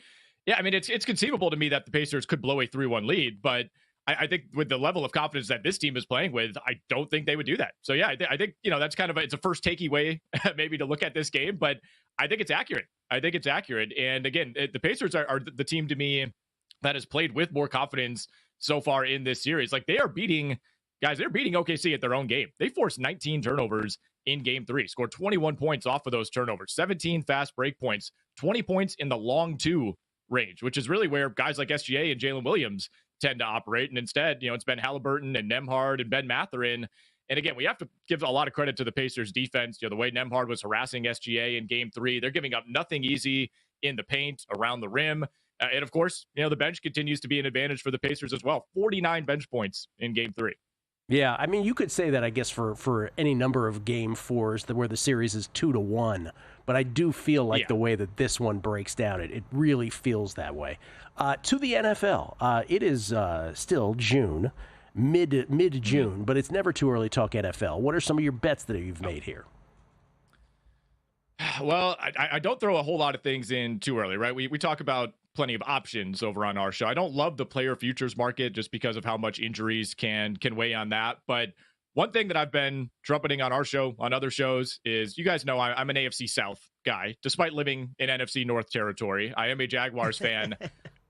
yeah, I mean, it's conceivable to me that the Pacers could blow a 3-1 lead, but I think with the level of confidence that this team is playing with, I don't think they would do that. So yeah, I think, that's kind of it's a first takey way maybe to look at this game, but I think it's accurate. And again, the Pacers are the team to me that has played with more confidence so far in this series. Like they're beating OKC at their own game. They forced 19 turnovers in game 3, scored 21 points off of those turnovers, 17 fast break points, 20 points in the long 2 range, which is really where guys like SGA and Jalen Williams tend to operate. And instead, it's been Halliburton and Nembhard and Ben Mathurin. And again, we have to give a lot of credit to the Pacers defense. The way Nembhard was harassing SGA in game 3, they're giving up nothing easy in the paint, around the rim. And of course, the bench continues to be an advantage for the Pacers as well. 49 bench points in game 3. Yeah, I mean, you could say that, I guess, for any number of game 4s where the series is 2-1. But I do feel like the way that this one breaks down, it really feels that way. To the NFL, it is still June, mid-June, but it's never too early to talk NFL. What are some of your bets that you've made here? Well, I don't throw a whole lot of things in too early, right? We talk about plenty of options over on our show. I don't love the player futures market just because of how much injuries can weigh on that. But one thing that I've been trumpeting on our show, on other shows, is you guys know I'm an AFC South guy, despite living in NFC North territory. I am a Jaguars fan.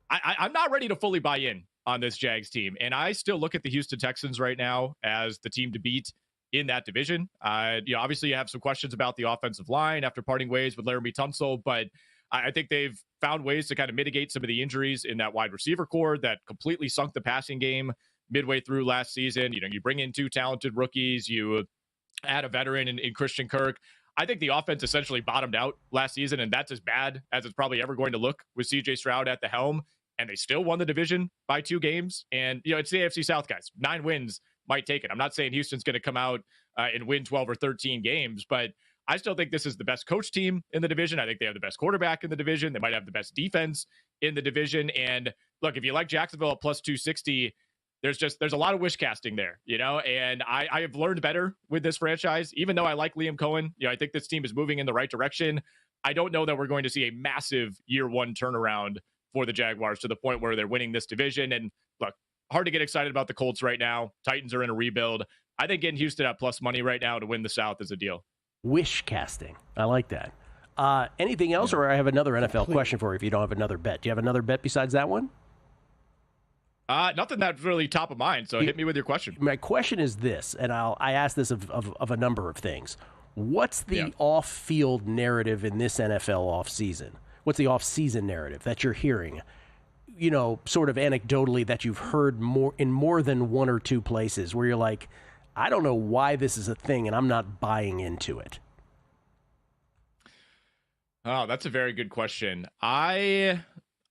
I'm not ready to fully buy in on this Jags team. And I still look at the Houston Texans right now as the team to beat in that division. Obviously you have some questions about the offensive line after parting ways with Laramie Tunsil, but I think they've found ways to kind of mitigate some of the injuries in that wide receiver core that completely sunk the passing game midway through last season. You bring in 2 talented rookies, you add a veteran in Christian Kirk. I think the offense essentially bottomed out last season, and that's as bad as it's probably ever going to look with CJ Stroud at the helm. And they still won the division by 2 games. And, it's the AFC South, guys. 9 wins might take it. I'm not saying Houston's going to come out and win 12 or 13 games, but I still think this is the best coach team in the division. I think they have the best quarterback in the division. They might have the best defense in the division. And look, if you like Jacksonville at plus 260, there's a lot of wish casting there, and I have learned better with this franchise. Even though I like Liam Cohen, I think this team is moving in the right direction. I don't know that we're going to see a massive year 1 turnaround for the Jaguars to the point where they're winning this division. And look, hard to get excited about the Colts right now. Titans are in a rebuild. I think getting Houston at plus money right now to win the South is a deal. Wish casting. I like that. Anything else, or I have another NFL question for you if you don't have another bet. Do you have another bet besides that one? Nothing that's really top of mind, so hit me with your question. My question is this, and I ask this of a number of things. What's the off-field narrative in this NFL offseason? What's the off-season narrative that you're hearing, sort of anecdotally that you've heard more than 1 or 2 places where you're like, I don't know why this is a thing and I'm not buying into it? Oh, that's a very good question. I've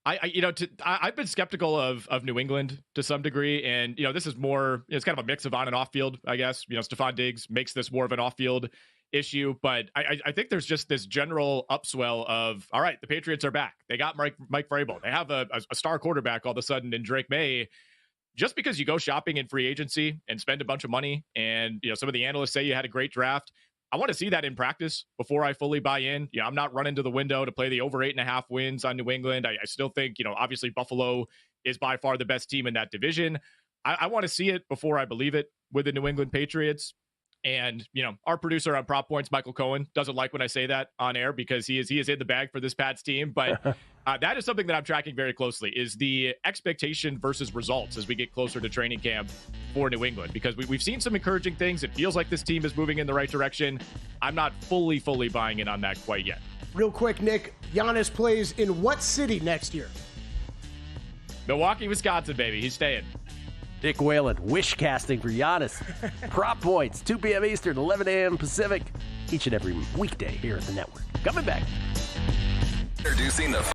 been skeptical of New England to some degree, and this is more, it's kind of a mix of on and off field, I guess. Stephon Diggs makes this more of an off field issue, but I think there's just this general upswell of, all right, the Patriots are back. They got Mike Vrabel. They have a star quarterback all of a sudden in Drake May. Just because you go shopping in free agency and spend a bunch of money, and some of the analysts say you had a great draft, I want to see that in practice before I fully buy in. I'm not running to the window to play the over 8.5 wins on New England. I still think, obviously Buffalo is by far the best team in that division. I want to see it before I believe it with the New England Patriots. And, our producer on Prop Points, Michael Cohen, doesn't like when I say that on air because he is in the bag for this Pats team. But that is something that I'm tracking very closely, is the expectation versus results as we get closer to training camp for New England, because we've seen some encouraging things. It feels like this team is moving in the right direction. I'm not fully buying in on that quite yet. Real quick, Nick, Giannis plays in what city next year? Milwaukee, Wisconsin, baby. He's staying. Nick Whalen, wish casting for Giannis. Prop Points, 2 p.m. Eastern, 11 a.m. Pacific, each and every weekday here at the network. Coming back. Introducing the